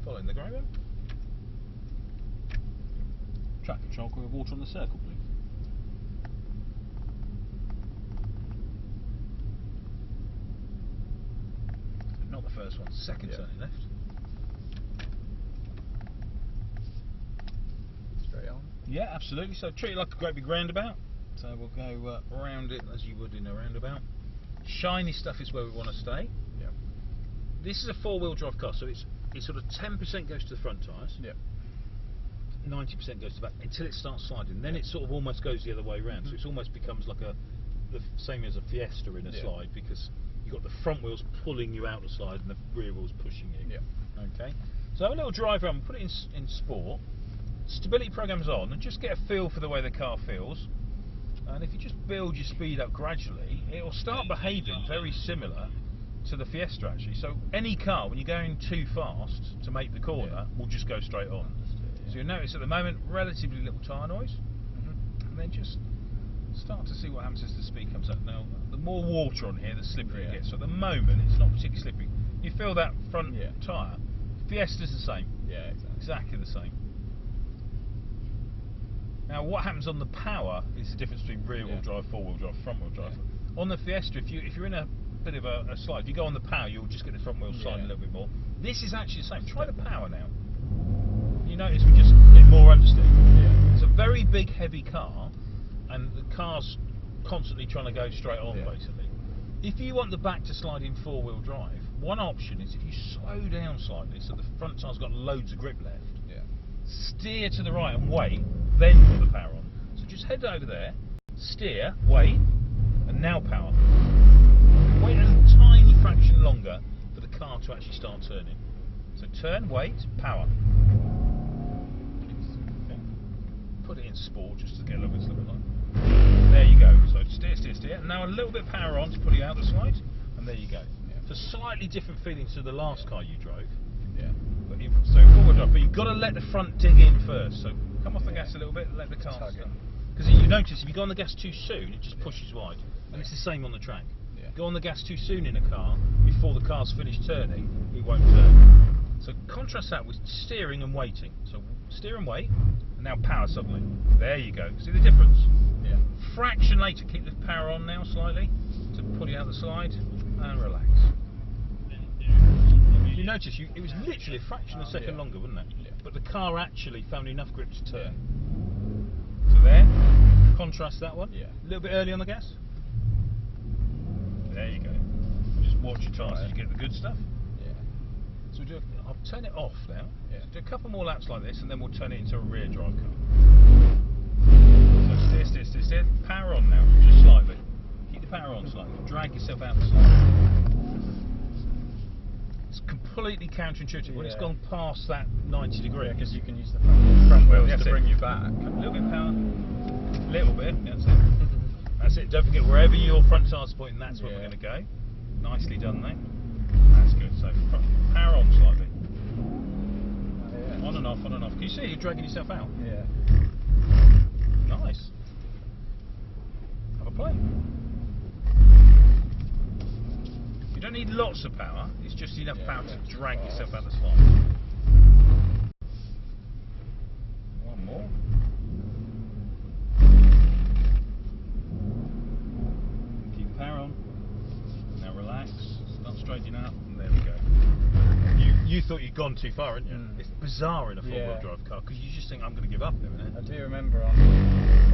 Following the grey one. Track control, can we have water on the circle, please? So not the first one, second turning left. Straight on? Yeah, absolutely. So treat it like a great big roundabout. So we'll go around it as you would in a roundabout. Shiny stuff is where we want to stay. Yeah. This is a four-wheel drive car, so it's sort of 10% goes to the front tyres. Yeah. 90% goes to the back until it starts sliding. Then it sort of almost goes the other way around. So it almost becomes like the same as a Fiesta in a slide, because you've got the front wheels pulling you out the slide and the rear wheels pushing you. Yeah. Okay. So have a little drive around. We'll put it in sport. Stability program's on, and just get a feel for the way the car feels. And if you just build your speed up gradually, it will start behaving very similar to the Fiesta actually. So any car, when you're going too fast to make the corner, will just go straight on. So you'll notice at the moment relatively little tyre noise, and then just start to see what happens as the speed comes up. Now, the more water on here, the slipperier it gets. So at the moment, it's not particularly slippery. You feel that front tyre. Fiesta's the same. Yeah, exactly the same. Now, what happens on the power is the difference between rear-wheel drive, four-wheel drive, front-wheel drive. On the Fiesta, if you're in a bit of a slide, if you go on the power, you'll just get the front wheel slide a little bit more. This is actually the same. Try the power now. You notice we just get more understeer. It's a very big, heavy car, and the car's constantly trying to go straight on, basically. If you want the back to slide in four-wheel drive, one option is if you slow down slightly, so the front tyre's got loads of grip left, steer to the right and wait, then put the power on. So just head over there, steer, wait, and now power. Wait a tiny fraction longer for the car to actually start turning. So turn, wait, power. Okay. Put it in sport just to get a little bit like. There you go. So steer, steer, steer. And now a little bit of power on to pull you out the slide, and there you go. So slightly different feelings to the last car you drove. So forward drive, but you've got to let the front dig in first. So come off the gas a little bit and let the car start. Because you notice if you go on the gas too soon, it just pushes wide. And it's the same on the track. Go on the gas too soon in a car, before the car's finished turning, it won't turn. So contrast that with steering and waiting. So steer and wait, and now power suddenly. There you go. See the difference? Fraction later, keep the power on now slightly, to pull you out the slide, and relax. You notice it was literally a fraction of a second longer, wasn't it? But the car actually found enough grip to turn. So there, contrast that one. A little bit early on the gas. There you go. Just watch your tyres as you get the good stuff. So I'll turn it off now. Do a couple more laps like this, and then we'll turn it into a rear drive car. So steer, steer, steer, steer. Power on now, just slightly. Keep the power on slightly. Drag yourself out the slide. It's completely counterintuitive when it's gone past that 90 degrees. Because you can use the front wheels to bring you back. A little bit of power, a little bit, that's it. That's it, don't forget wherever your front tyre's pointing, that's where we're going to go. Nicely done there. That's good, so power on slightly. On and off, on and off. Can you see you're dragging yourself out? Nice. Have a play. You don't need lots of power, it's just enough power to drag yourself out the slide. One more. Keep the power on. Now relax, start straightening out, and there we go. You thought you'd gone too far, hadn't you? It's bizarre in a four-wheel drive car, because you just think, I'm going to give up in a minute. I do remember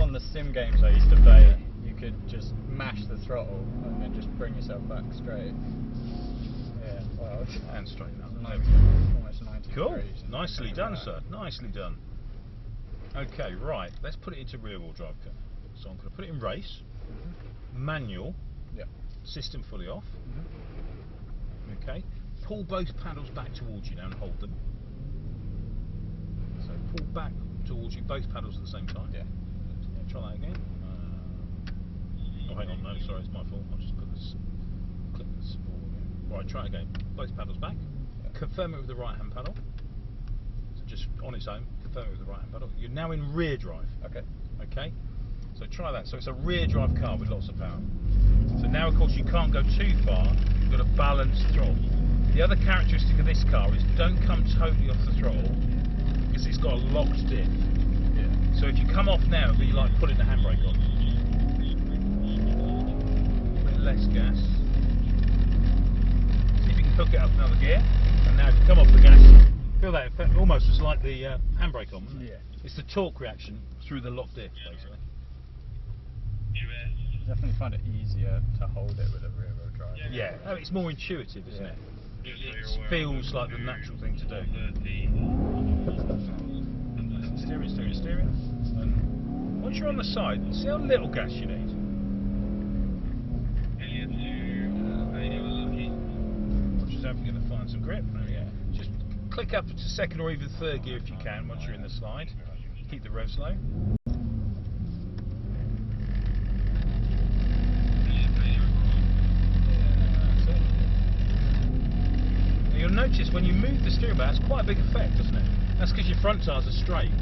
on the sim games I used to play, you could just mash the throttle and then just bring yourself back straight. Well, and straighten up. Almost 90 cool. degrees. Nicely done, sir. Nicely done. Okay, right. Let's put it into rear-wheel drive car. So I'm going to put it in race, manual, system fully off. Okay. Pull both paddles back towards you now and hold them. So pull back towards you, both paddles at the same time. Try that again. Oh, hang on. No, sorry, it's my fault. I'll just put this. Click this. Right, try it again. Both paddles back. Confirm it with the right-hand paddle. So just on its own, confirm it with the right-hand paddle. You're now in rear drive. Okay. So try that. So it's a rear drive car with lots of power. So now, of course, you can't go too far. You've got to balance the throttle. The other characteristic of this car is don't come totally off the throttle because it's got a locked diff. Yeah. So if you come off now, it'll be like putting the handbrake on. A bit less gas. See if you can hook it up another gear. And now if you come off the gas, feel that effect, almost just like the handbrake on, isn't it? Yeah. It's the torque reaction through the locked diff, basically. I definitely find it easier to hold it with a rear wheel drive. Yeah, oh, it's more intuitive, isn't it? It feels like the natural thing to do. Steering. And once you're on the side, see how little gas you need. Watch yourself, you're going to find some grip. There we go. Just click up to second or even third gear if you can once you're in the slide. Keep the revs low. You'll notice when you move the steering bar, it's quite a big effect, doesn't it? That's because your front tyres are straight,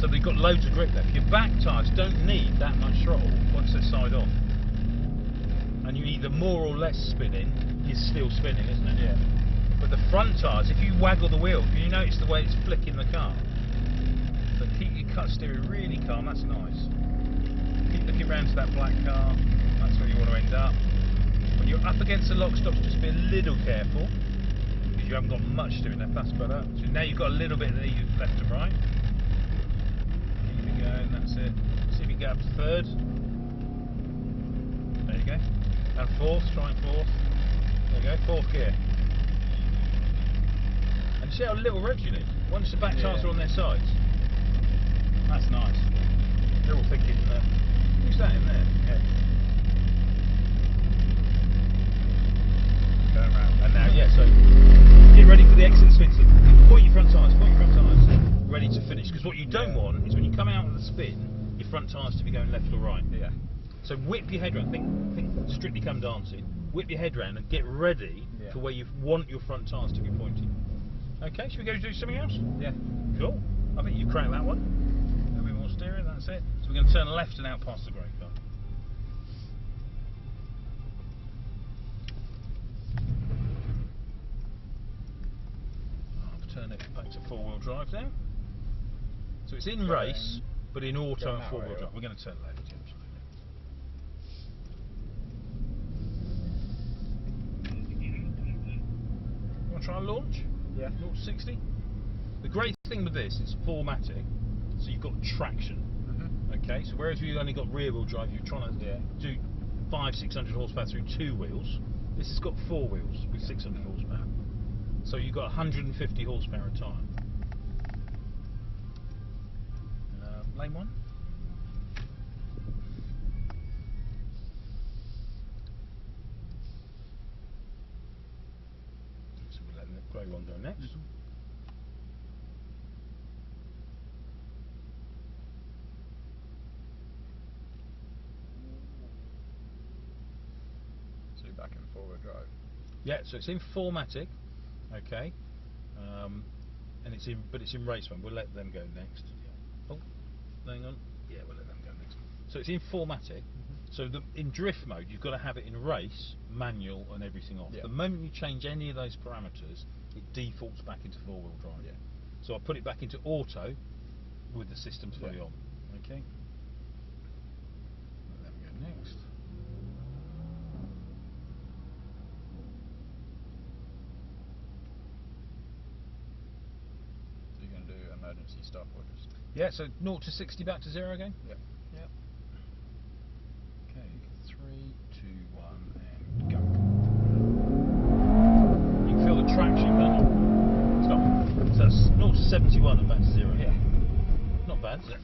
so they've got loads of grip left. Your back tyres don't need that much throttle once they're side on. And you either more or less spinning, is still spinning, isn't it? Yeah. But the front tyres, if you waggle the wheel, you notice the way it's flicking the car. So keep your cut steering really calm, that's nice. Keep looking round to that black car, that's where you want to end up. When you're up against the lock stops, just be a little careful. You haven't got much steering left, that's better. So now you've got a little bit of lead left and right. Keep it going, that's it. See if you can get up to third. There you go. And fourth, try and fourth. There you go, fourth gear. And see how little revs you need once the back tyres are on their sides. That's nice. They're all thinking, who's that in there? Yeah. Going around. And now, so get ready for the exit spin. So point your front tyres, ready to finish. Because what you don't want is when you come out of the spin, your front tyres to be going left or right. Yeah. So whip your head round. Think Strictly Come Dancing. Whip your head round and get ready for where you want your front tyres to be pointing. Okay, should we go do something else? Yeah. Cool. I think you cracked that one. A little bit more steering. That's it. So we're going to turn left and out past the grey car. Turn it back to four-wheel drive now. So it's in race, but in auto and four-wheel drive. We're going to turn left. You want to try and launch? Yeah. 0 to 60. The great thing with this is 4MATIC, so you've got traction. Okay, so whereas you've only got rear-wheel drive, you're trying to do 500-600 horsepower through two wheels. This has got four wheels with 600 horsepower. So you've got 150 horsepower a time. Lane one. So we'll let the grey one go next. So you're back in four-wheel drive. Yeah, so it's in 4MATIC. Okay, and it's in race mode. We'll let them go next. Oh, hang on. Yeah, we'll let them go next. So it's in 4MATIC. So in drift mode, you've got to have it in race, manual, and everything off. The moment you change any of those parameters, it defaults back into four-wheel drive. Yeah. So I put it back into auto with the systems fully on. Okay. Let them go next. Emergency stop or just... Yeah, so 0 to 60 back to 0 again? Yeah. Okay, 3, 2, 1, and go. You can feel the traction, can't you? Stop. So that's 0 to 71 and back to 0. Yeah. Not bad, is it?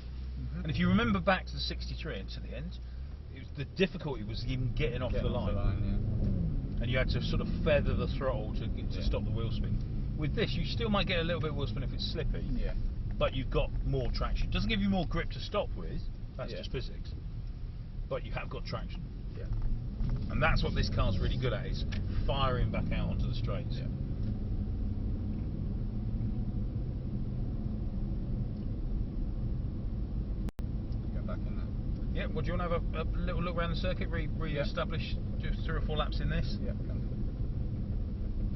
And if you remember back to the 63 and to the end, the difficulty was even getting off the line. And you had to sort of feather the throttle to stop the wheel spin. With this, you still might get a little bit of wheel spin if it's slippy, but you've got more traction. It doesn't give you more grip to stop with, that's just physics, but you have got traction. Yeah. And that's what this car's really good at, is firing back out onto the straights. Yeah. Go back in there. Yeah, well, do you want to have a little look around the circuit, re-establish just 3 or 4 laps in this? Yeah.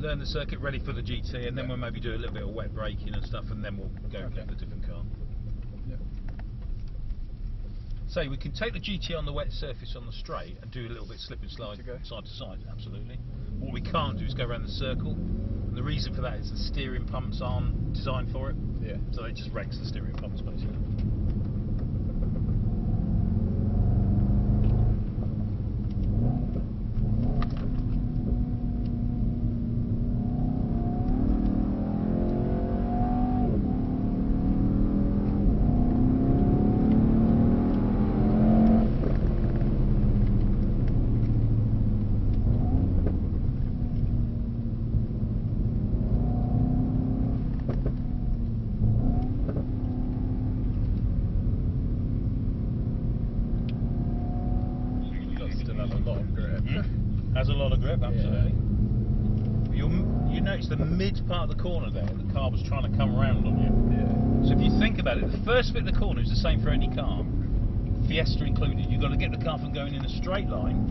learn the circuit ready for the GT, and then we'll maybe do a little bit of wet braking and stuff, and then we'll go and get the different car. So we can take the GT on the wet surface on the straight and do a little bit slip and slide side to side, absolutely. What we can't do is go around the circle, and the reason for that is the steering pumps aren't designed for it, so it just wrecks the steering pumps basically. Has a lot of grip, absolutely. You notice the mid part of the corner there, the car was trying to come around on you. So if you think about it, the first bit of the corner is the same for any car, Fiesta included. You've got to get the car from going in a straight line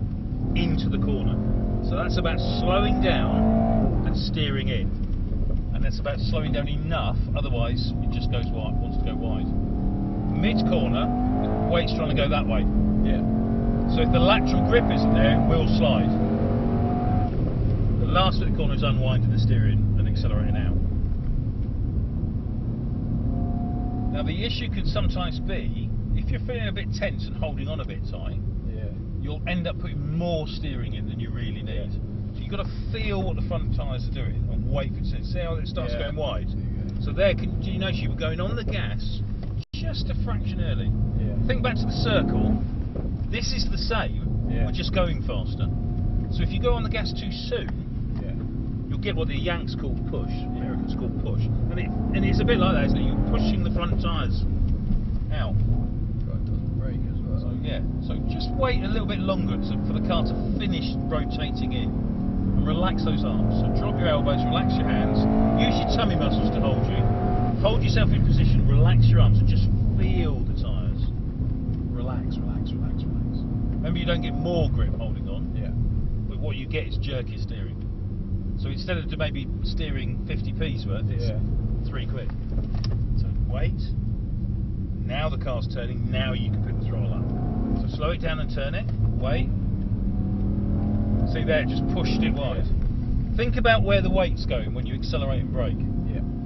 into the corner. So that's about slowing down and steering in. And that's about slowing down enough, otherwise it just goes wide, wants to go wide. Mid corner, the weight's trying to go that way. So if the lateral grip isn't there, it will slide. The last bit of the corner is unwinding the steering and accelerating out. Now the issue can sometimes be, if you're feeling a bit tense and holding on a bit tight, you'll end up putting more steering in than you really need. So you've got to feel what the front tyres are doing and wait for it to see how it starts going wide. So there, do you notice you were going on the gas just a fraction early? Think back to the circle. This is the same, we're just going faster. So if you go on the gas too soon, you'll get what the Yanks call push, the Americans call push. And it's a bit like that, isn't it? You're pushing the front tyres out. It doesn't brake as well. So just wait a little bit longer for the car to finish rotating in. And relax those arms. So drop your elbows, relax your hands, use your tummy muscles to hold you. Hold yourself in position, relax your arms and just feel the tyres. Relax, relax, relax, relax. Remember, you don't get more grip holding on, but what you get is jerky steering. So instead of maybe steering 50p's worth, it's £3. So wait. Now the car's turning, now you can put the throttle up. So slow it down and turn it, wait. See there, it just pushed it wide. Think about where the weight's going when you accelerate and brake.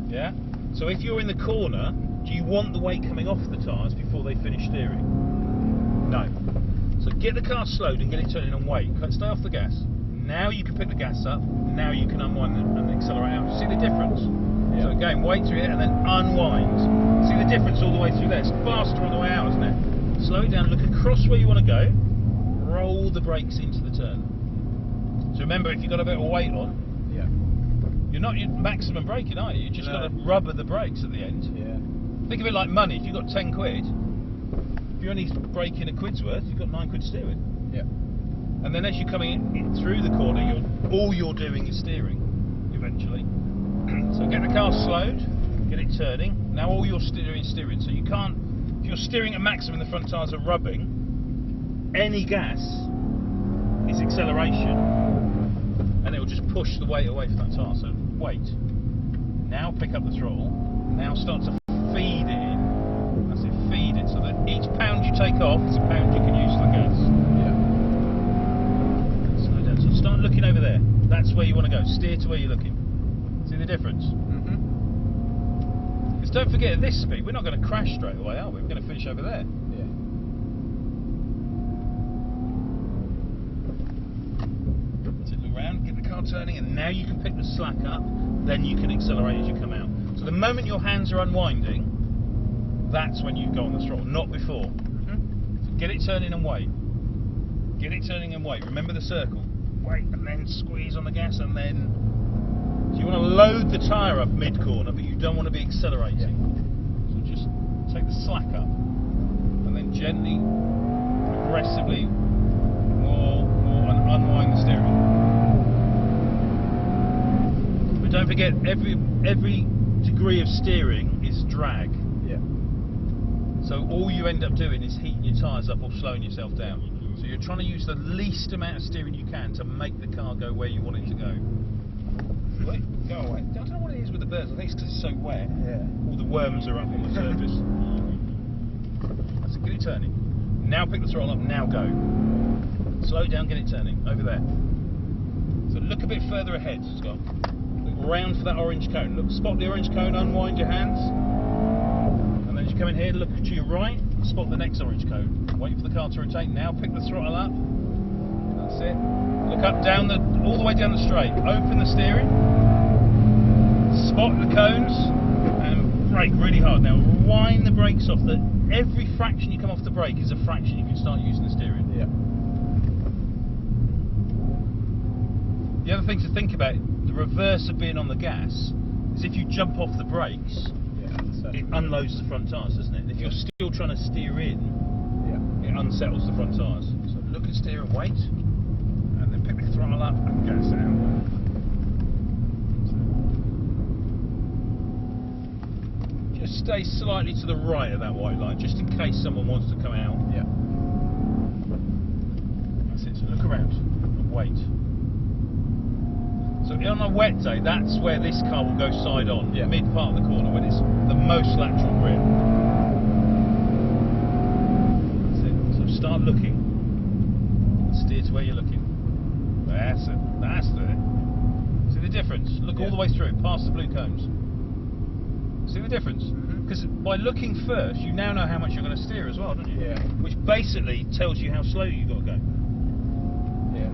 Yeah? So if you're in the corner, do you want the weight coming off the tyres before they finish steering? No. So get the car slowed and get it turning and wait. Stay off the gas. Now you can pick the gas up. Now you can unwind and accelerate out. See the difference? So again, wait through it and then unwind. See the difference all the way through there? It's faster on the way out, isn't it? Slow it down, look across where you want to go. Roll the brakes into the turn. So remember, if you've got a bit of weight on, you're not maximum braking, are you? You just got to rubber the brakes at the end. Think of it like money. If you've got 10 quid, if you're only braking a quid's worth, you've got 9 quid steering. And then as you're coming in through the corner, all you're doing is steering, eventually. So get the car slowed, get it turning. Now all you're steering is steering. So you can't, if you're steering at maximum, the front tyres are rubbing, any gas is acceleration, and it will just push the weight away from that tyre. So wait. Now pick up the throttle. Now start to feed it in. That's it, feed it. So that each pound you take off is a pound you can use for gas. Slow down. So start looking over there. That's where you want to go. Steer to where you're looking. See the difference? Because don't forget, at this speed, we're not going to crash straight away, are we? We're going to finish over there. So look around, get the car turning, and now you can pick the slack up. Then you can accelerate as you come out. So the moment your hands are unwinding, that's when you go on the throttle, not before. So get it turning and wait. Get it turning and wait. Remember the circle. Wait, and then squeeze on the gas, and then... So you want to load the tyre up mid-corner, but you don't want to be accelerating. So just take the slack up, and then gently, aggressively, more, and unwind the steering. But don't forget, every degree of steering is drag. So all you end up doing is heating your tyres up or slowing yourself down. So you're trying to use the least amount of steering you can to make the car go where you want it to go. Wait, go away. I don't know what it is with the birds. I think it's because it's so wet. Yeah. All the worms are up on the surface. That's it. Get it turning. Now pick the throttle up. Now go. Slow it down. Get it turning. Over there. So look a bit further ahead, Scott. Look round for that orange cone. Look, spot the orange cone. Unwind your hands. And then as you come in here, look to your right. Spot the next orange cone. Wait for the car to rotate. Now pick the throttle up. That's it. Look up, down all the way down the straight. Open the steering. Spot the cones and brake really hard. Now wind the brakes off. That every fraction you come off the brake is a fraction you can start using the steering. Yeah. The other thing to think about, the reverse of being on the gas, is if you jump off the brakes, it unloads the front tyres, doesn't it? And if you're still trying to steer in, it unsettles the front tyres. So look and steer and wait, and then pick the throttle up and gas out. Just stay slightly to the right of that white line, just in case someone wants to come out. Yeah. That's it. So look around and wait. So on a wet day, that's where this car will go side on, mid part of the corner, when it's the most lateral grip. That's it. So start looking. Steer to where you're looking. That's it. That's it. See the difference? Look all the way through, past the blue cones. See the difference? Because by looking first, you now know how much you're going to steer as well, don't you? Yeah. Which basically tells you how slow you've got to go. Yeah.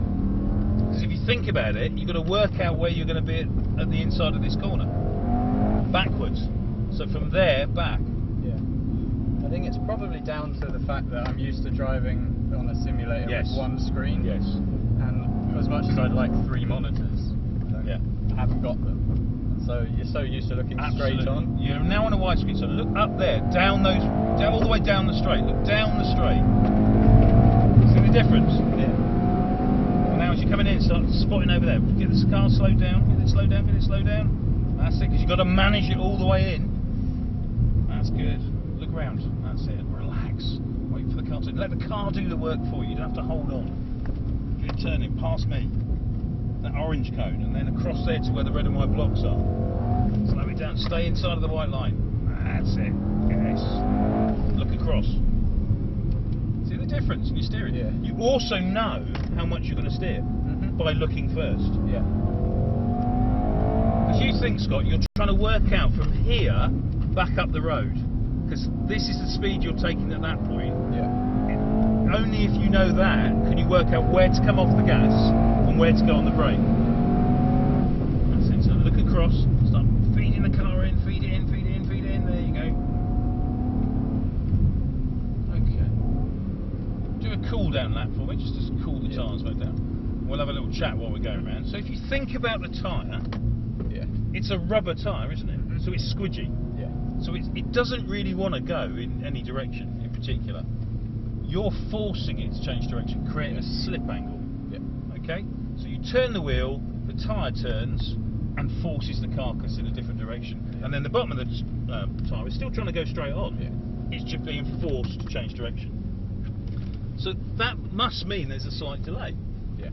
Because if you think about it, you've got to work out where you're going to be at the inside of this corner. Backwards. So from there, back. Yeah. I think it's probably down to the fact that I'm used to driving on a simulator with one screen. Yes. And as much as I'd like 3 monitors, I haven't got them. So you're so used to looking straight on. You're now on a widescreen, so look up there, down all the way down the straight. Look down the straight. See the difference? Yeah. Now as you're coming in, start spotting over there. Get the car slowed down, get it slowed down, get it slowed down. That's it, because you've got to manage it all the way in. That's good. Look round. That's it. Relax. Wait for the car to... Let the car do the work for you. You don't have to hold on. You're turning past me. That orange cone, and then across there to where the red and white blocks are. Slow it down. Stay inside of the white line. That's it. Yes. Look across. See the difference in your steering? Yeah. You also know how much you're going to steer by looking first. Yeah. Because you think, Scott, you're trying to work out from here back up the road. Because this is the speed you're taking at that point. Yeah. Only if you know that can you work out where to come off the gas and where to go on the brake. That's it. So look across, start feeding the car in, feed it in, feed it in, feed it in. There you go. Okay. Do a cool down lap for me, just to cool the tyres back down. We'll have a little chat while we're going around. So if you think about the tyre, it's a rubber tyre, isn't it? So it's squidgy. Yeah. So it doesn't really want to go in any direction in particular. You're forcing it to change direction, creating a slip angle. Yeah. Okay? So you turn the wheel, the tyre turns, and forces the carcass in a different direction. Yeah. And then the bottom of the tyre is still trying to go straight on. Yeah. It's just being forced to change direction. So that must mean there's a slight delay. Yeah.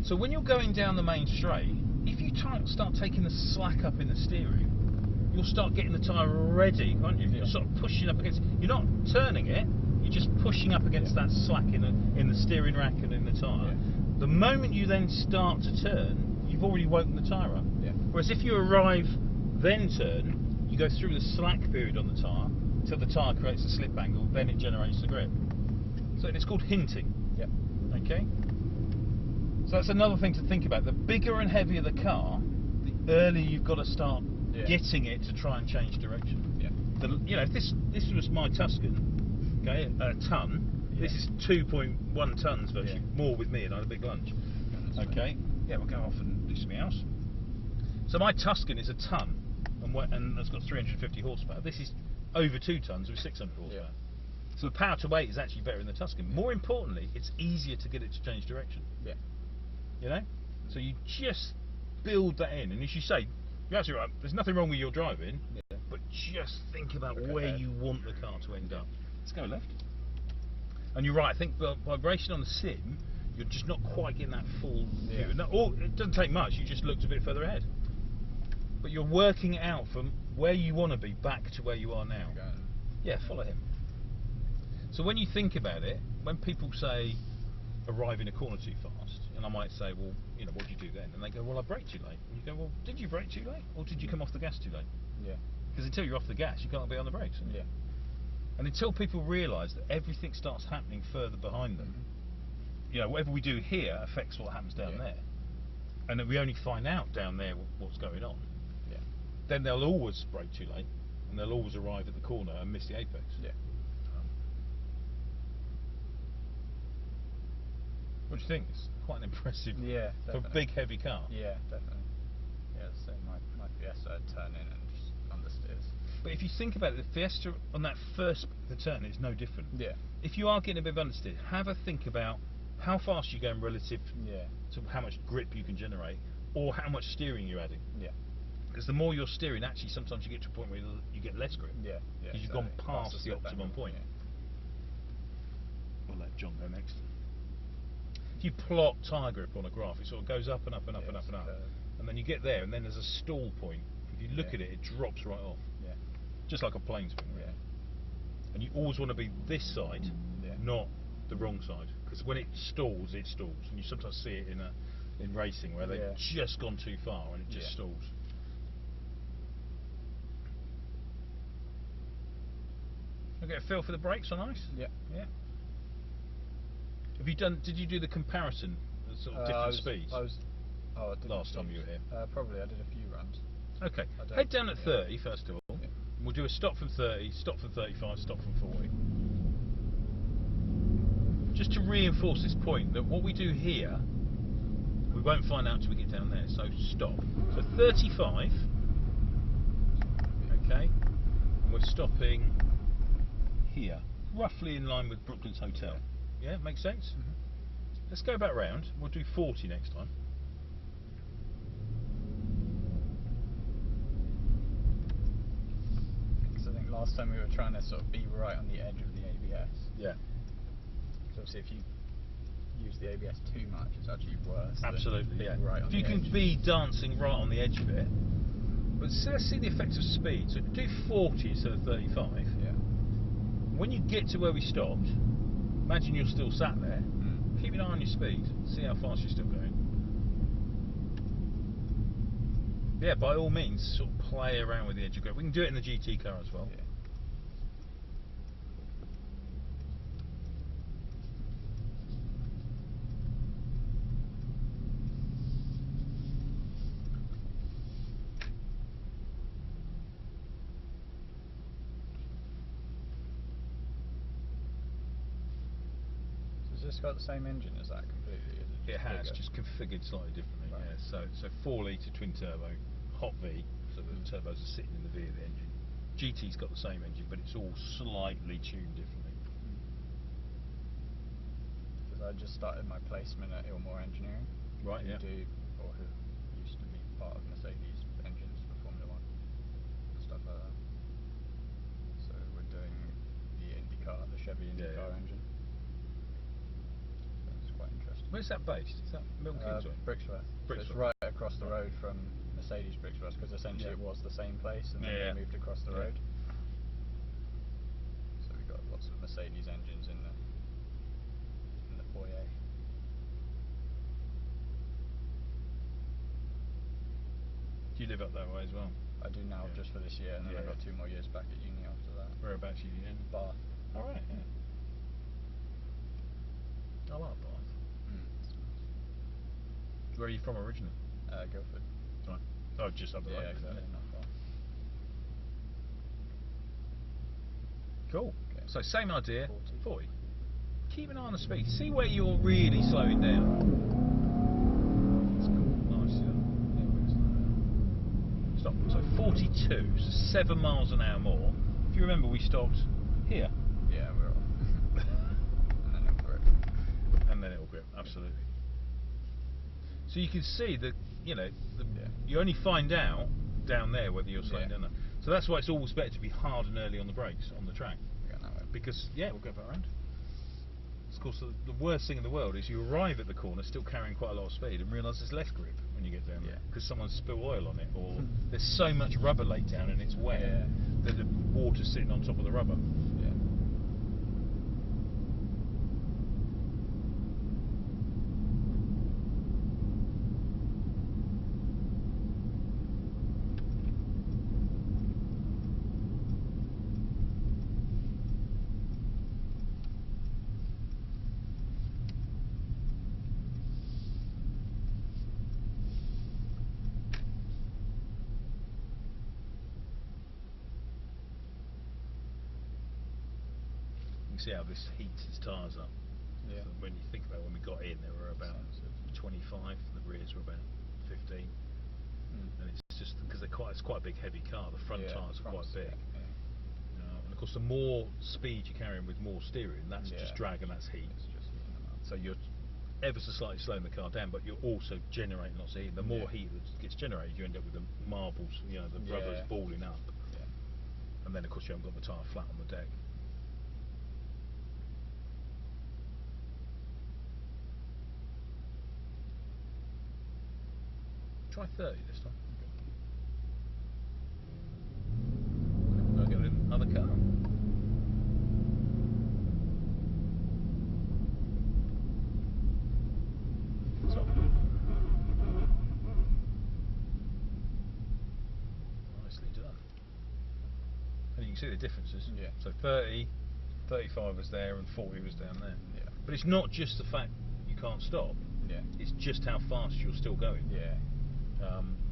So when you're going down the main straight, if you start taking the slack up in the steering, you'll start getting the tyre ready, won't you? You're sort of pushing up against... You're not turning it, you're just pushing up against that slack in the steering rack and in the tyre. Yeah. The moment you then start to turn, you've already woken the tyre up. Yeah. Whereas if you arrive, then turn, you go through the slack period on the tyre, until the tyre creates a slip angle, then it generates the grip. So it's called hinting. Yeah. Okay? So that's another thing to think about. The bigger and heavier the car, the earlier you've got to start getting it to try and change direction. Yeah. You know, if this was my Tuscan, okay, a ton, this is 2.1 tons virtually, more with me and I had a big lunch. Okay? Yeah, we'll go off and do something else. So my Tuscan is a ton, and it's got 350 horsepower. This is over 2 tons with 600 horsepower. Yeah. So the power to weight is actually better in the Tuscan. More importantly, it's easier to get it to change direction. Yeah. You know? So you just build that in, and as you say, you're absolutely right, there's nothing wrong with your driving, but just think about where you want the car to end up. Let's go left. And you're right, I think the vibration on the sim, you're just not quite getting that full view. No, it doesn't take much, you just looked a bit further ahead. but you're working it out from where you want to be back to where you are now. Yeah, follow him. So when you think about it, when people say arrive in a corner too fast, and I might say, well, you know, what did you do then? And they go, well, I braked too late. And you go, well, did you brake too late, or did you come off the gas too late? Yeah. Because until you're off the gas, you can't be on the brakes. Yeah. And until people realise that everything starts happening further behind them, you know, whatever we do here affects what happens down there, and that we only find out down there what's going on. Yeah. Then they'll always brake too late, and they'll always arrive at the corner and miss the apex. Yeah. What do you think? It's quite an impressive, Yeah, for a big heavy car. Yeah, definitely. Yeah, so my Fiesta would turn in and just understeers. But if you think about it, the Fiesta on that first the turn is no different. Yeah. If you are getting a bit of understeer, have a think about how fast you're going relative to how much grip you can generate, or how much steering you're adding. Yeah. Because the more you're steering, actually sometimes you get to a point where you get less grip. Yeah. Because you've gone past the optimum point. We'll let John go next. If you plot tyre grip on a graph, it sort of goes up and up and up and up and up, and then you get there, and then there's a stall point. If you look at it, it drops right off. Yeah. Just like a plane swing, really. And you always want to be this side, not the wrong side, because when it stalls, and you sometimes see it in racing where they've just gone too far and it just stalls. You get a feel for the brakes on ice? Yeah. Yeah. Have you done? Did you do the comparison, the sort of different speeds? Last time you were here. Probably, I did a few runs. Okay. Head down at 30 first of all. We'll do a stop from 30, stop from 35, stop from 40. Just to reinforce this point that what we do here, we won't find out until we get down there. So stop. So 35. Okay. And we're stopping here, roughly in line with Brooklands Hotel. Yeah, makes sense? Let's go back round. We'll do 40 next time. So I think last time we were trying to sort of be right on the edge of the ABS. Yeah. So obviously if you use the ABS too much, it's actually worse. Absolutely, yeah. Right on if you can be dancing right on the edge of it. But let's see the effect of speed. So do 40 instead of 35. Yeah. When you get to where we stopped, imagine you're still sat there. Keep an eye on your speed. See how fast you're still going. Yeah, by all means, sort of play around with the edge of grip. We can do it in the GT car as well. Yeah. Has this got the same engine as that completely? Is It has, bigger? just configured slightly differently. Right. Yeah, so 4 litre twin turbo, hot V, so the turbos are sitting in the V of the engine. GT's got the same engine, but it's all slightly tuned differently. Because I just started my placement at Ilmore Engineering. Right, who yeah. Who used to be part of Mercedes engines for Formula 1 and stuff like that. So we're doing the IndyCar, the Chevy IndyCar engine. So it's quite interesting. Where's that based? Is that Milton Keynes? Brixworth. So it's right across the road from Mercedes Brixworth, because essentially it was the same place and then they moved across the road. So we've got lots of Mercedes engines in the foyer. Do you live up that way as well? I do now, just for this year, and then I've got 2 more years back at uni after that. Whereabouts are you in? Bath. Alright, yeah. I like Bath. Where are you from originally? Guildford. Right. Oh, just up the road. Yeah, exactly, not far. Cool. Okay. So same idea, 40. 40. Keep an eye on the speed. See where you're really slowing down. That's cool. Nice, yeah. Stop. So 42, so 7 miles an hour more. If you remember, we stopped here. Yeah, we're off. And then it'll grip. And then it'll grip, absolutely. So you can see that, you know, you only find out down there whether you're slowing down. So that's why it's always better to be hard and early on the brakes on the track. We're going that way. Because, we'll go back around. Of course, the worst thing in the world is you arrive at the corner still carrying quite a lot of speed and realise there's less grip. when you get down there, because someone's spilled oil on it, or there's so much rubber laid down and it's wet that the water's sitting on top of the rubber. Yeah. You can see how this heats its tyres up. Yeah. So when you think about when we got in, they were about 25, the rears were about 15. And it's just because it's quite a big heavy car, the front tyres are quite big. And of course the more speed you're carrying with more steering, that's just drag and that's heat. It's just heating them up. So you're ever so slightly slowing the car down, but you're also generating lots of heat. The more heat that gets generated, you end up with the marbles, you know, the rubber's balling up. And then of course you haven't got the tyre flat on the deck. Try 30 this time. I'll get another car. So. Nicely done. And you can see the differences. Yeah. So 30, 35 was there and 40 was down there. Yeah. But it's not just the fact you can't stop. Yeah. It's just how fast you're still going. Yeah.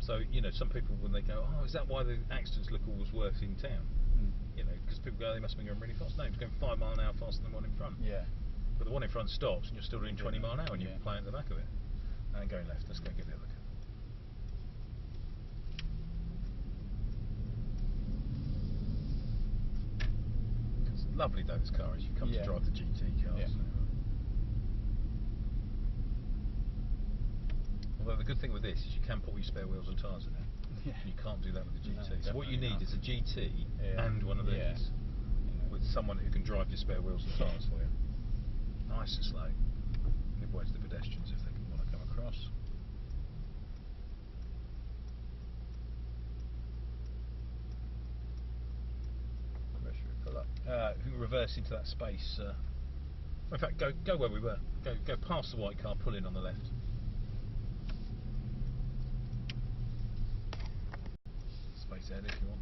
So, you know, some people when they go, oh, is that why the accidents look always worse in town? You know, because people go, they must have been going really fast. No, it's going 5 mile an hour faster than the one in front. Yeah. But the one in front stops and you're still doing 20 mile an hour and you're playing at the back of it. And going left, let's go get the other car. It's lovely though, this car is. You come to drive the GT cars. Although the good thing with this is you can put all your spare wheels and tyres in it. You can't do that with the GT. So what you need is a GT and one of these with someone who can drive your spare wheels and tyres for you. Nice and slow. Give way to the pedestrians if they want to come across. Where should we pull up? If we reverse into that space. In fact, go where we were. Go past the white car, pull in on the left. Space ahead if you want, mate.